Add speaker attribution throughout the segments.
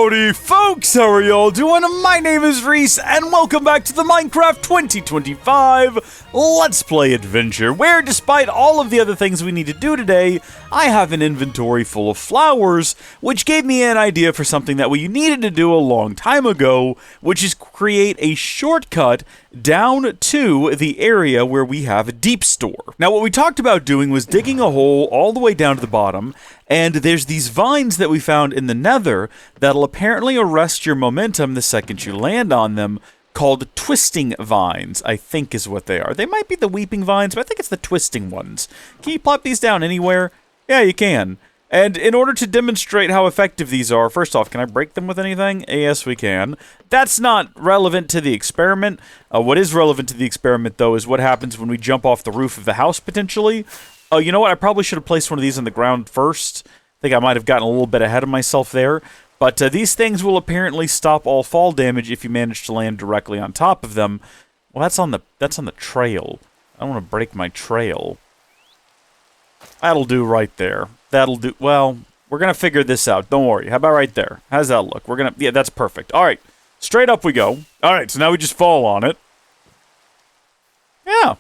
Speaker 1: Howdy folks, how are y'all doing? My name is Rees, and welcome back to the Minecraft 2025 Let's Play Adventure, where despite all of the other things we need to do today, I have an inventory full of flowers, which gave me an idea for something that we needed to do a long time ago, which is create a shortcut down to the area where we have a deep store. Now, what we talked about doing was digging a hole all the way down to the bottom, and there's these vines that we found in the nether that'll apparently arrest your momentum the second you land on them, called twisting vines, I think is what they are. They might be the weeping vines, but I think it's the twisting ones. Can you plop these down anywhere? Yeah, you can. And in order to demonstrate how effective these are, first off, can I break them with anything? Yes, we can. That's not relevant to the experiment. What is relevant to the experiment, though, is what happens when we jump off the roof of the house, potentially. Oh, you know what? I probably should have placed one of these on the ground first. I think I might have gotten a little bit ahead of myself there. But these things will apparently stop all fall damage if you manage to land directly on top of them. Well, that's on the trail. I don't want to break my trail. That'll do right there. That'll do. Well, we're going to figure this out. Don't worry. How about right there? How's that look? We're going to... Yeah, that's perfect. All right. Straight up we go. All right, so now we just fall on it. Yeah.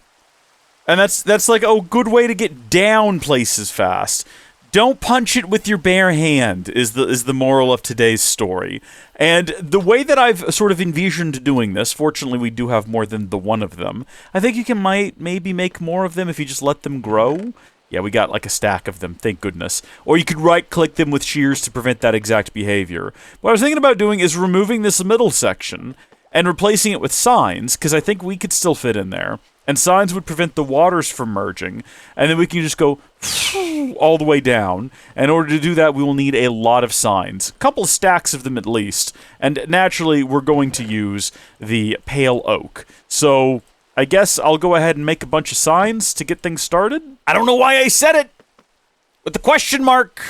Speaker 1: And that's like a good way to get down places fast. Don't punch it with your bare hand is the moral of today's story. And the way that I've sort of envisioned doing this, fortunately we do have more than the one of them, I think you can maybe make more of them if you just let them grow. Yeah, we got like a stack of them, thank goodness. Or you could right-click them with shears to prevent that exact behavior. What I was thinking about doing is removing this middle section and replacing it with signs, because I think we could still fit in there. And signs would prevent the waters from merging. And then we can just go all the way down. In order to do that, we will need a lot of signs. A couple of stacks of them at least. And naturally, we're going to use the pale oak. So I guess I'll go ahead and make a bunch of signs to get things started. I don't know why I said it with the question mark.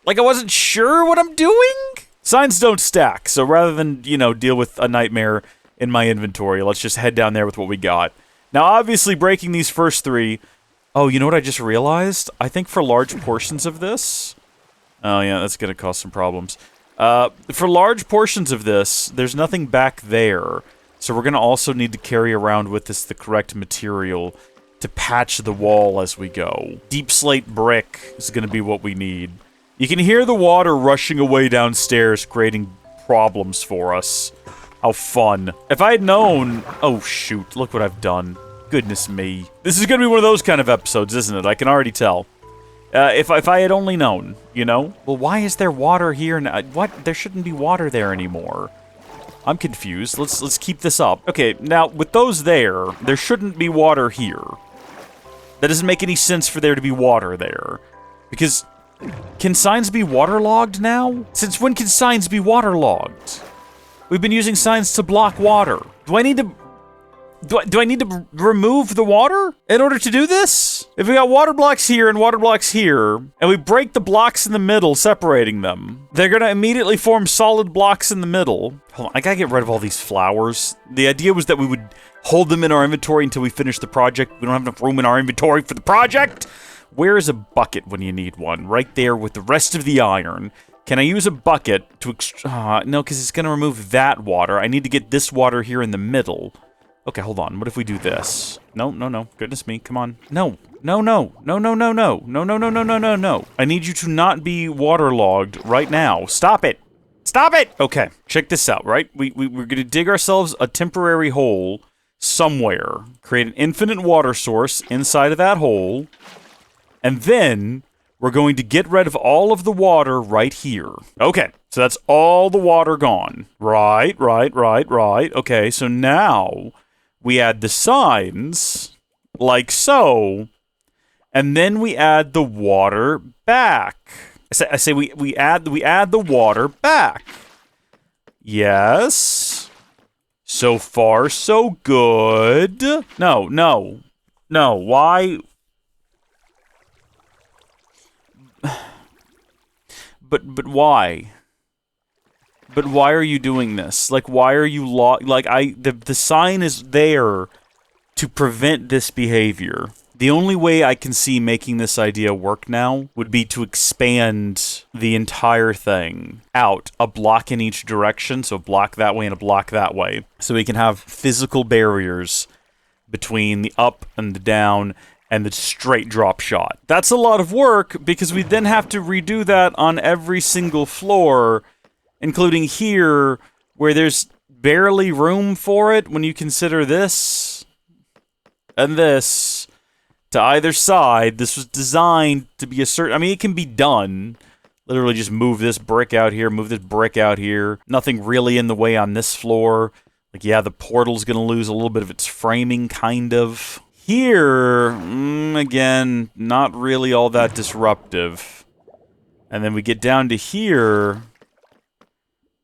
Speaker 1: Like I wasn't sure what I'm doing. Signs don't stack. So rather than, deal with a nightmare in my inventory, let's just head down there with what we got. Now, obviously, breaking these first three... Oh, you know what I just realized? I think for large portions of this... Oh, yeah, that's going to cause some problems. For large portions of this, there's nothing back there. So we're going to also need to carry around with us the correct material to patch the wall as we go. Deep slate brick is going to be what we need. You can hear the water rushing away downstairs, creating problems for us. How fun. If I had known... Oh, shoot. Look what I've done. Goodness me. This is going to be one of those kind of episodes, isn't it? I can already tell. If I had only known, Well, why is there water here now? What? There shouldn't be water there anymore. I'm confused. Let's keep this up. Okay, now, with those there shouldn't be water here. That doesn't make any sense for there to be water there. Because... Can signs be waterlogged now? Since when can signs be waterlogged? We've been using signs to block water. Do I need to remove the water in order to do this? If we got water blocks here and water blocks here, and we break the blocks in the middle, separating them, they're gonna immediately form solid blocks in the middle. Hold on, I gotta get rid of all these flowers. The idea was that we would hold them in our inventory until we finish the project. We don't have enough room in our inventory for the project. Where is a bucket when you need one? Right there with the rest of the iron. Can I use a bucket to no, because it's going to remove that water. I need to get this water here in the middle. Okay, hold on. What if we do this? No. Goodness me, come on. No. I need you to not be waterlogged right now. Stop it. Stop it! Okay, check this out, right? We're going to dig ourselves a temporary hole somewhere. Create an infinite water source inside of that hole. And then... we're going to get rid of all of the water right here. Okay, so that's all the water gone. Right. Okay, so now we add the signs, like so, and then we add the water back. I say we add the water back. Yes. So far, so good. No. Why... But why? But why are you doing this? Like, why are you the sign is there to prevent this behavior. The only way I can see making this idea work now would be to expand the entire thing out, a block in each direction, so a block that way and a block that way, so we can have physical barriers between the up and the down and the straight drop shot. That's a lot of work, because we then have to redo that on every single floor, including here, where there's barely room for it when you consider this and this. To either side, this was designed to be a certain... I mean, it can be done. Literally just move this brick out here, move this brick out here. Nothing really in the way on this floor. Like, yeah, the portal's gonna lose a little bit of its framing, kind of. Here, again, not really all that disruptive. And then we get down to here,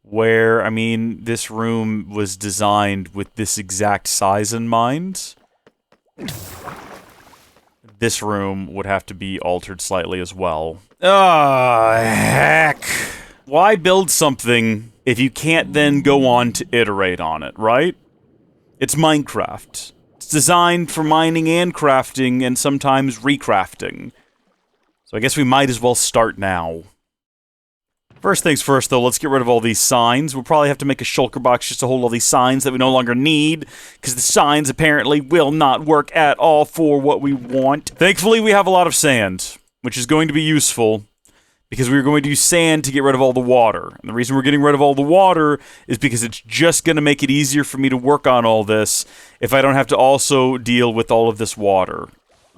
Speaker 1: where, I mean, this room was designed with this exact size in mind. This room would have to be altered slightly as well. Ah, heck. Why build something if you can't then go on to iterate on it, right? It's Minecraft. It's designed for mining and crafting, and sometimes recrafting. So I guess we might as well start now. First things first, though, let's get rid of all these signs. We'll probably have to make a shulker box just to hold all these signs that we no longer need, because the signs apparently will not work at all for what we want. Thankfully, we have a lot of sand, which is going to be useful, because we're going to use sand to get rid of all the water. And the reason we're getting rid of all the water is because it's just going to make it easier for me to work on all this if I don't have to also deal with all of this water.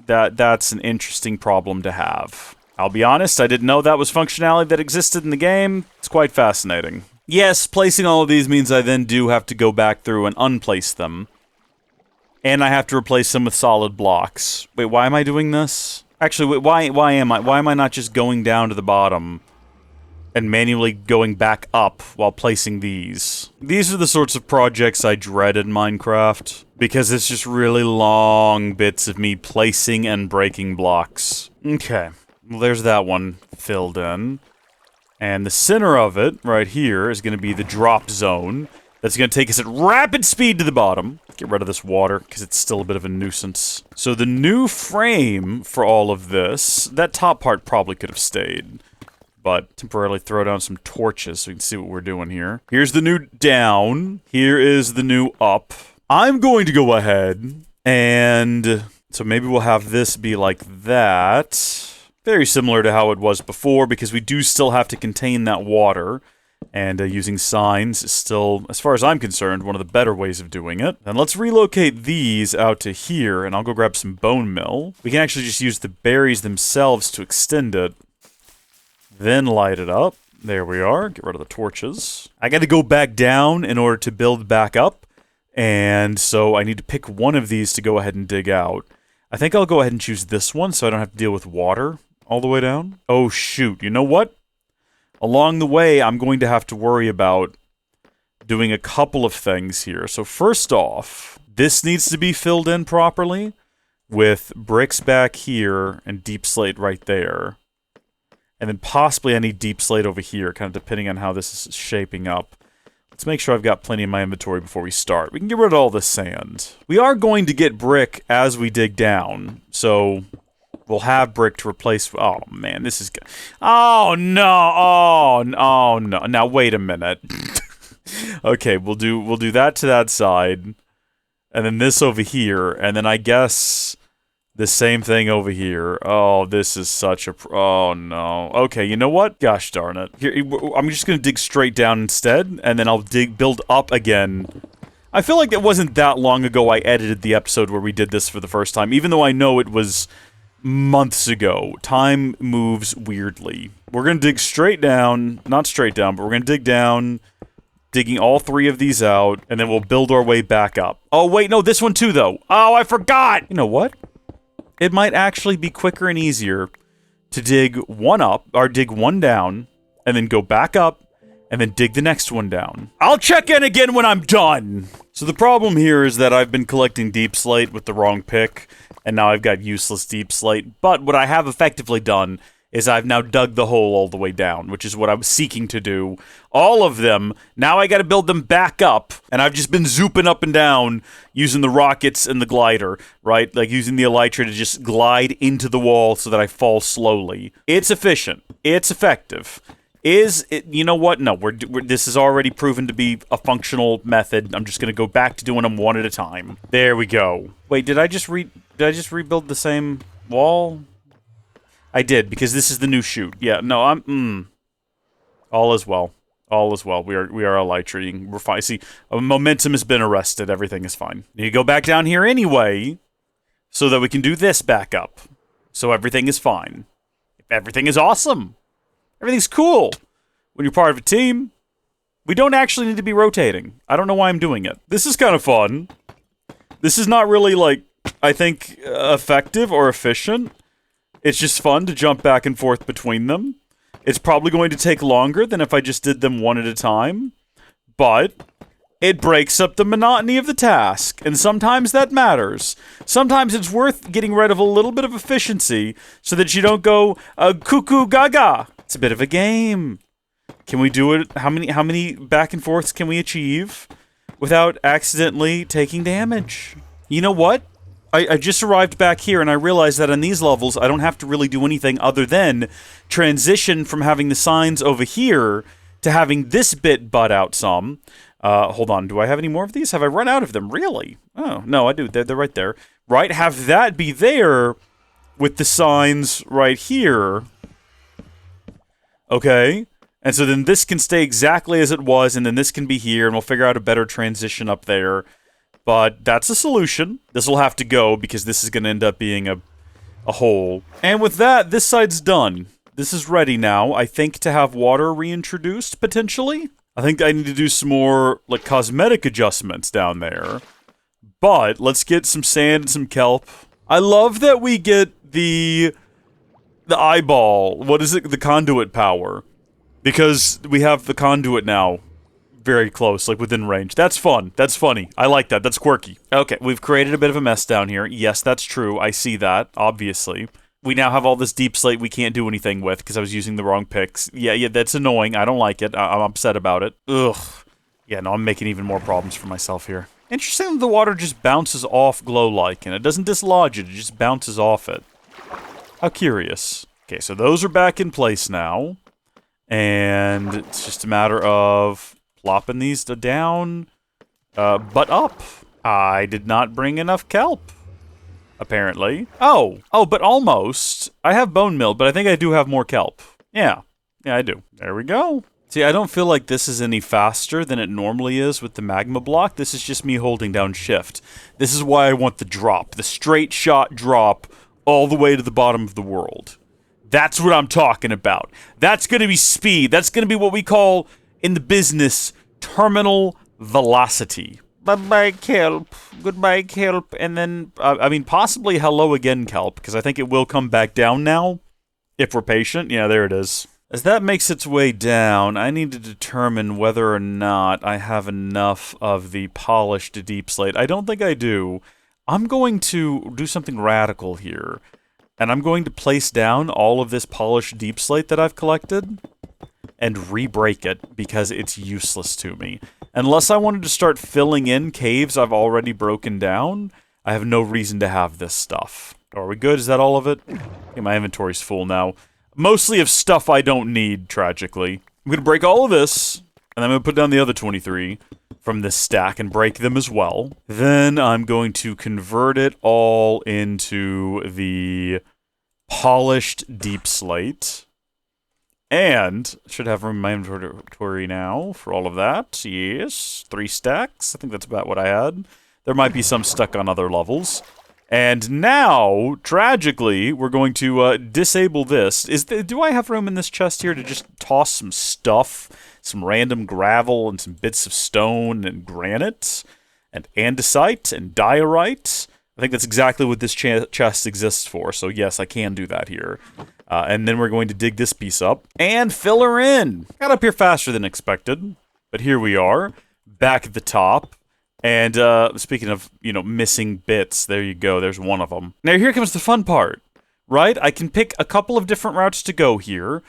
Speaker 1: That's an interesting problem to have. I'll be honest, I didn't know that was functionality that existed in the game. It's quite fascinating. Yes, placing all of these means I then do have to go back through and unplace them. And I have to replace them with solid blocks. Wait, why am I doing this? Actually, wait, why am I not just going down to the bottom and manually going back up while placing these? These are the sorts of projects I dread in Minecraft, because it's just really long bits of me placing and breaking blocks. Okay. Well, there's that one filled in. And the center of it, right here, is going to be the drop zone. That's going to take us at rapid speed to the bottom. Get rid of this water, because it's still a bit of a nuisance. So the new frame for all of this, that top part probably could have stayed. But temporarily throw down some torches so we can see what we're doing here. Here's the new down. Here is the new up. I'm going to go ahead and... So maybe we'll have this be like that. Very similar to how it was before, because we do still have to contain that water, and using signs is still, as far as I'm concerned, one of the better ways of doing it. And let's relocate these out to here, and I'll go grab some bone meal. We can actually just use the berries themselves to extend it, then light it up. There we are. Get rid of the torches. I got to go back down in order to build back up, and so I need to pick one of these to go ahead and dig out. I think I'll go ahead and choose this one so I don't have to deal with water all the way down. Oh, shoot. You know what? Along the way, I'm going to have to worry about doing a couple of things here. So first off, this needs to be filled in properly with bricks back here and deep slate right there. And then possibly I need deep slate over here, kind of depending on how this is shaping up. Let's make sure I've got plenty in my inventory before we start. We can get rid of all this sand. We are going to get brick as we dig down, so we'll have brick to replace... Oh, man, this is... Oh, no! Oh, no. Now, wait a minute. Okay, we'll do that to that side, and then this over here, and then I guess the same thing over here. Oh, this is such a... Oh, no. Okay, you know what? Gosh darn it. Here, I'm just gonna dig straight down instead, and then I'll build up again. I feel like it wasn't that long ago I edited the episode where we did this for the first time, even though I know it was months ago. Time moves weirdly. We're gonna dig straight down, not straight down, but we're gonna dig down, digging all three of these out, and then we'll build our way back up. Oh, wait, no, this one too, though. Oh, I forgot! You know what? It might actually be quicker and easier to dig one up, or dig one down, and then go back up, and then dig the next one down. I'll check in again when I'm done! So the problem here is that I've been collecting deep slate with the wrong pick, and now I've got useless deep slate, but what I have effectively done is I've now dug the hole all the way down, which is what I was seeking to do. All of them, now I gotta build them back up, and I've just been zooping up and down using the rockets and the glider, right? Like using the elytra to just glide into the wall so that I fall slowly. It's efficient. It's effective. Is it, you know what? No, this is already proven to be a functional method. I'm just gonna go back to doing them one at a time. There we go. Wait, did I just rebuild the same wall? I did, because this is the new chute. Yeah, no, all is well. All is well. We are elytrating. We're fine. See, momentum has been arrested. Everything is fine. You go back down here anyway, so that we can do this back up. So everything is fine. Everything is awesome. Everything's cool. When you're part of a team, we don't actually need to be rotating. I don't know why I'm doing it. This is kind of fun. This is not really, like, I think, effective or efficient. It's just fun to jump back and forth between them. It's probably going to take longer than if I just did them one at a time. But it breaks up the monotony of the task. And sometimes that matters. Sometimes it's worth getting rid of a little bit of efficiency so that you don't go cuckoo gaga. It's a bit of a game. Can we do it? How many back and forths can we achieve without accidentally taking damage? You know what? I just arrived back here and I realized that on these levels I don't have to really do anything other than transition from having the signs over here to having this bit butt out some. Hold on, do I have any more of these? Have I run out of them? Really? Oh, no, I do. They're right there. Right? Have that be there with the signs right here. Okay. And so then this can stay exactly as it was, and then this can be here, and we'll figure out a better transition up there. But that's a solution. This will have to go, because this is going to end up being a hole. And with that, this side's done. This is ready now, I think, to have water reintroduced, potentially. I think I need to do some more, like, cosmetic adjustments down there. But let's get some sand and some kelp. I love that we get the eyeball. What is it? The conduit power. Because we have the conduit now very close, like within range. That's fun. That's funny. I like that. That's quirky. Okay, we've created a bit of a mess down here. Yes, that's true. I see that, obviously. We now have all this deep slate we can't do anything with because I was using the wrong picks. Yeah, that's annoying. I don't like it. I'm upset about it. Ugh. Yeah, no, I'm making even more problems for myself here. Interesting that the water just bounces off glow-like, and it doesn't dislodge it. It just bounces off it. How curious. Okay, so those are back in place now. And it's just a matter of plopping these down, but up. I did not bring enough kelp, apparently. Oh, but almost. I have bone meal, but I think I do have more kelp. Yeah, I do. There we go. See, I don't feel like this is any faster than it normally is with the magma block. This is just me holding down shift. This is why I want the drop, the straight shot drop all the way to the bottom of the world. That's what I'm talking about. That's going to be speed. That's going to be what we call, in the business, terminal velocity. Bye-bye, kelp. Goodbye, kelp. And then, I mean, possibly hello again, kelp, because I think it will come back down now, if we're patient. Yeah, there it is. As that makes its way down, I need to determine whether or not I have enough of the polished deep slate. I don't think I do. I'm going to do something radical here. And I'm going to place down all of this polished deep slate that I've collected and re-break it because it's useless to me. Unless I wanted to start filling in caves I've already broken down, I have no reason to have this stuff. Are we good? Is that all of it? Okay, my inventory's full now. Mostly of stuff I don't need, tragically. I'm going to break all of this, and I'm going to put down the other 23 from this stack and break them as well. Then I'm going to convert it all into the polished deep slate. And should have room in my inventory now for all of that. Yes, 3 stacks. I think that's about what I had. There might be some stuck on other levels. And now, tragically, we're going to disable this. Do I have room in this chest here to just toss some stuff? Some random gravel and some bits of stone and granite and andesite and diorite. I think that's exactly what this chest exists for. So yes, I can do that here. And then we're going to dig this piece up and fill her in. Got up here faster than expected, but here we are, back at the top. And speaking of, missing bits, there you go. There's one of them. Now here comes the fun part. right? I can pick a couple of different routes to go here.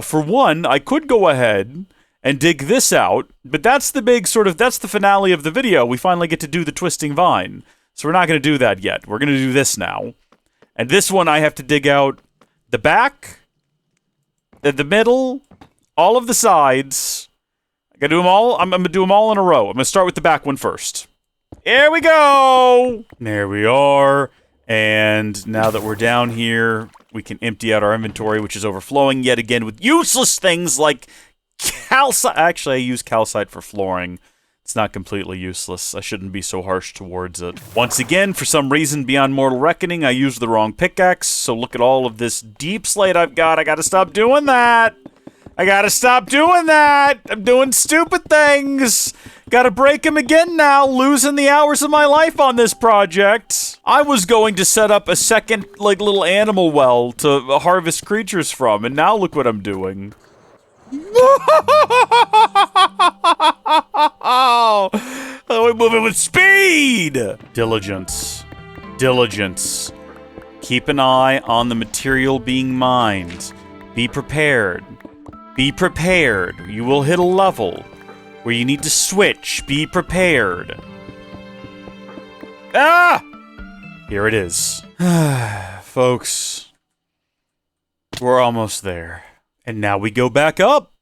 Speaker 1: For one, I could go ahead and dig this out, but that's the big that's the finale of the video. We finally get to do the twisting vine. So we're not going to do that yet. We're going to do this now. And this one I have to dig out the back, the middle, all of the sides. I got to do them all. I'm going to do them all in a row. I'm going to start with the back one first. Here we go! There we are. And now that we're down here, we can empty out our inventory, which is overflowing yet again with useless things like calcite. Actually, I use calcite for flooring. It's not completely useless. I shouldn't be so harsh towards it. Once again, for some reason beyond mortal reckoning, I used the wrong pickaxe. So look at all of this deep slate I've got. I gotta stop doing that. I gotta stop doing that. I'm doing stupid things. Gotta break them again now, losing the hours of my life on this project. I was going to set up a second, little animal well to harvest creatures from, and now look what I'm doing. Oh, we're moving with speed! Diligence. Diligence. Keep an eye on the material being mined. Be prepared. Be prepared. You will hit a level where you need to switch. Be prepared. Ah! Here it is. Folks, we're almost there. And now we go back up.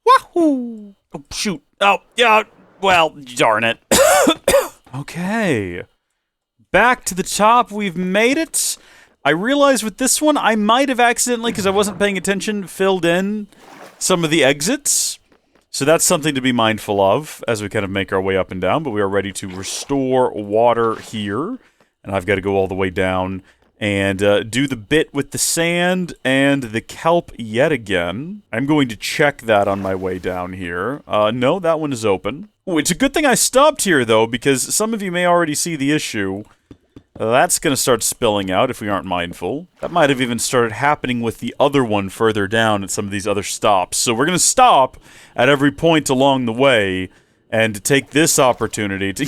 Speaker 1: Wahoo! Oh, shoot. Oh, yeah. Well, darn it. Okay. Back to the top. We've made it. I realized with this one, I might have accidentally, because I wasn't paying attention, filled in some of the exits. So that's something to be mindful of as we kind of make our way up and down. But we are ready to restore water here. And I've got to go all the way down and do the bit with the sand and the kelp yet again. I'm going to check that on my way down here. No, that one is open. Ooh, it's a good thing I stopped here, though, because some of you may already see the issue. That's going to start spilling out if we aren't mindful. That might have even started happening with the other one further down at some of these other stops. So we're going to stop at every point along the way and take this opportunity to...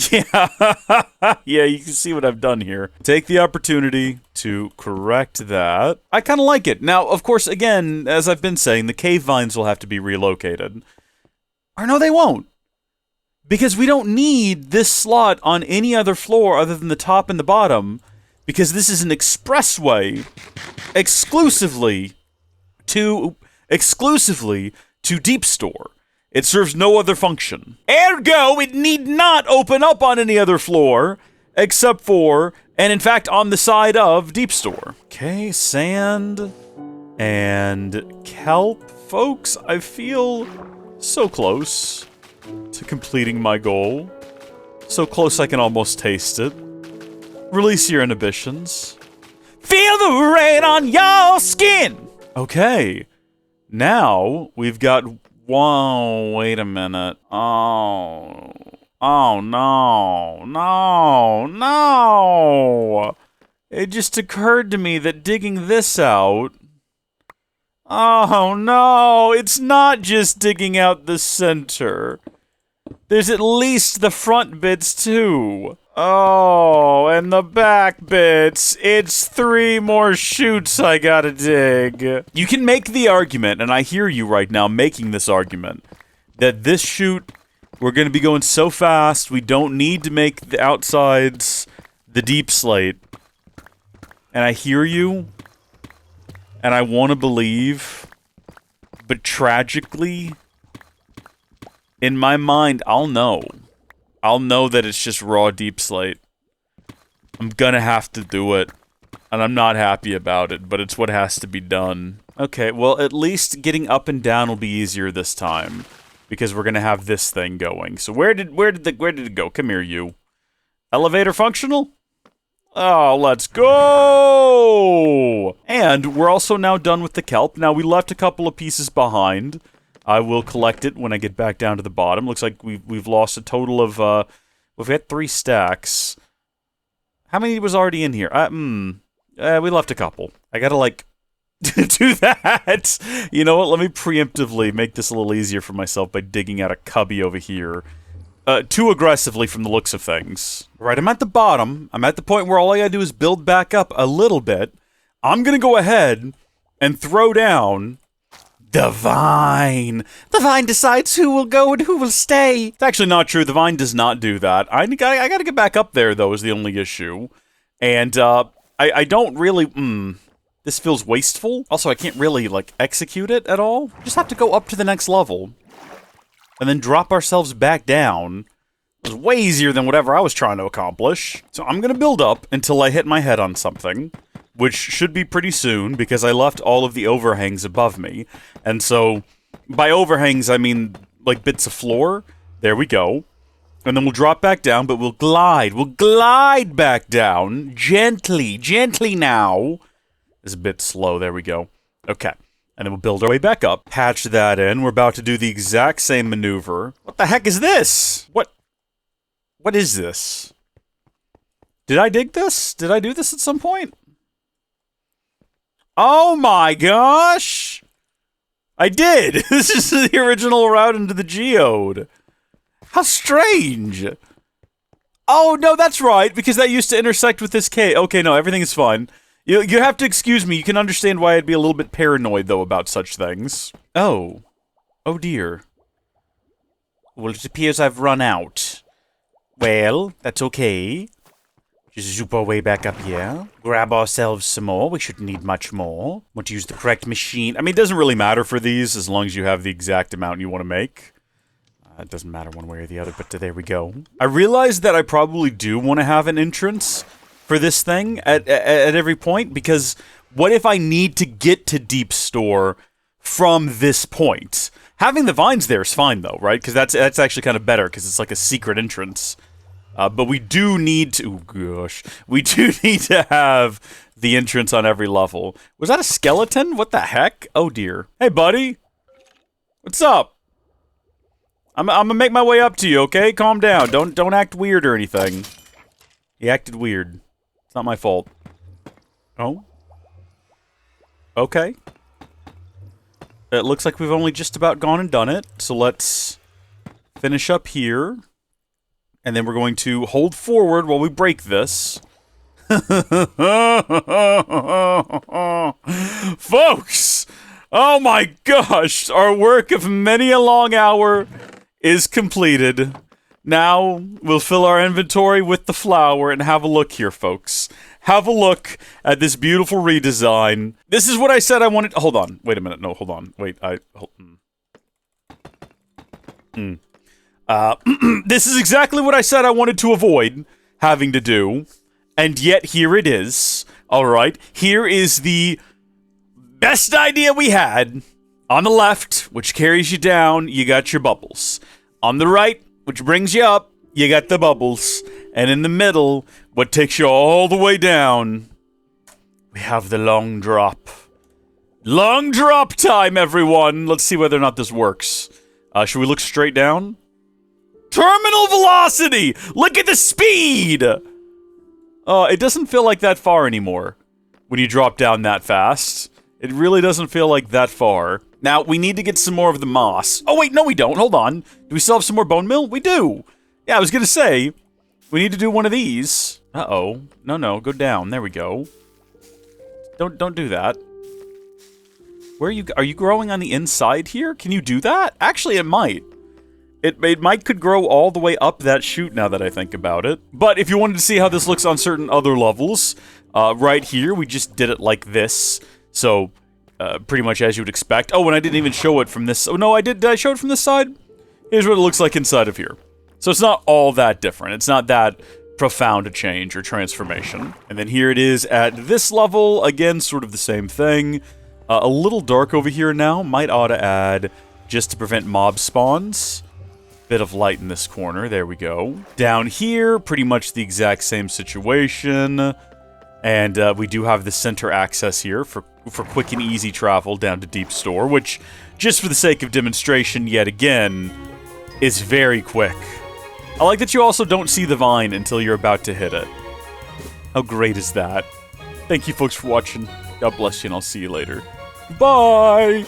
Speaker 1: Yeah, you can see what I've done here. Take the opportunity to correct that. I kind of like it. Now, of course, again, as I've been saying, the cave vines will have to be relocated. Or no, they won't. Because we don't need this slot on any other floor other than the top and the bottom, because this is an expressway exclusively to Deep Store. It serves no other function. Ergo, it need not open up on any other floor, except for, and in fact, on the side of Deep Store. Okay, sand and kelp. Folks, I feel so close to completing my goal. So close I can almost taste it. Release your inhibitions. Feel the rain on your skin! Okay. Now, we've got... Whoa, wait a minute. Oh, no. It just occurred to me that digging this out... Oh, no. It's not just digging out the center. There's at least the front bits, too. Oh, and the back bits. It's 3 more chutes I gotta dig. You can make the argument, and I hear you right now making this argument, that this chute, we're gonna be going so fast, we don't need to make the outsides the deep slate. And I hear you, and I want to believe, but tragically, in my mind, I'll know that it's just raw deep slate. I'm gonna have to do it, and I'm not happy about it, but it's what has to be done. Okay, well, at least getting up and down will be easier this time, because we're gonna have this thing going. So where did it go? Come here, you. Elevator functional? Oh, let's go! And we're also now done with the kelp. Now, we left a couple of pieces behind. I will collect it when I get back down to the bottom. Looks like we've lost a total of, we've got 3 stacks. How many was already in here? We left a couple. I gotta, do that! You know what, let me preemptively make this a little easier for myself by digging out a cubby over here. too aggressively from the looks of things. Right, I'm at the bottom. I'm at the point where all I gotta do is build back up a little bit. I'm gonna go ahead and throw down the vine. The vine decides who will go and who will stay. It's actually not true. The vine does not do that. I gotta get back up there, though, is the only issue. And, I don't really... This feels wasteful. Also, I can't really, like, execute it at all. Just have to go up to the next level. And then drop ourselves back down. It was way easier than whatever I was trying to accomplish. So I'm gonna build up until I hit my head on something. Which should be pretty soon, because I left all of the overhangs above me. And so, by overhangs, I mean, like, bits of floor. There we go. And then we'll drop back down, but we'll glide. We'll glide back down. Gently. Gently now. It's a bit slow. There we go. Okay. And then we'll build our way back up. Patch that in. We're about to do the exact same maneuver. What the heck is this? What is this? Did I dig this? Did I do this at some point? Oh my gosh! I did! This is the original route into the geode. How strange! Oh, no, that's right, because that used to intersect with this cave. Okay, no, everything is fine. You have to excuse me. You can understand why I'd be a little bit paranoid, though, about such things. Oh. Oh, dear. Well, it appears I've run out. Well, that's okay. Just zoop our way back up here. Grab ourselves some more. We shouldn't need much more. Want to use the correct machine. I mean, it doesn't really matter for these as long as you have the exact amount you want to make. It doesn't matter one way or the other, but there we go. I realized that I probably do want to have an entrance for this thing at every point, because what if I need to get to Deep Store from this point? Having the vines there is fine, though, right? Because that's actually kind of better, because it's like a secret entrance. But we do need to... Oh, gosh. We do need to have the entrance on every level. Was that a skeleton? What the heck? Oh, dear. Hey, buddy. What's up? I'm gonna make my way up to you, okay? Calm down. Don't act weird or anything. He acted weird. It's not my fault. Oh? Okay. It looks like we've only just about gone and done it. So let's finish up here. And then we're going to hold forward while we break this. Folks! Oh my gosh! Our work of many a long hour is completed. Now, we'll fill our inventory with the flour and have a look here, folks. Have a look at this beautiful redesign. This is what I said I wanted... Hold on. Wait a minute. No, hold on. Wait, this is exactly what I said I wanted to avoid having to do, and yet here it is. Alright, here is the best idea we had. On the left, which carries you down, you got your bubbles. On the right, which brings you up, you got the bubbles. And in the middle, what takes you all the way down, we have the long drop. Long drop time, everyone! Let's see whether or not this works. Should we look straight down? Terminal velocity! Look at the speed! It doesn't feel like that far anymore when you drop down that fast. It really doesn't feel like that far. Now, we need to get some more of the moss. Oh, wait, no we don't. Hold on. Do we still have some more bone meal? We do. Yeah, I was gonna say, we need to do one of these. Uh-oh. No, go down. There we go. Don't do that. Where are you growing on the inside here? Can you do that? Actually, it might. It could grow all the way up that chute now that I think about it. But if you wanted to see how this looks on certain other levels, right here, we just did it like this. So, pretty much as you would expect. Oh, and I didn't even show it from this... Oh, no, I did. Did I show it from this side? Here's what it looks like inside of here. So it's not all that different. It's not that profound a change or transformation. And then here it is at this level. Again, sort of the same thing. A little dark over here now. Might ought to add just to prevent mob spawns. Bit of light in this corner. There we go. Down here, pretty much the exact same situation. And we do have the center access here for quick and easy travel down to Deep Store, which, just for the sake of demonstration, yet again, is very quick. I like that you also don't see the vine until you're about to hit it. How great is that? Thank you folks for watching. God bless you, and I'll see you later. Bye!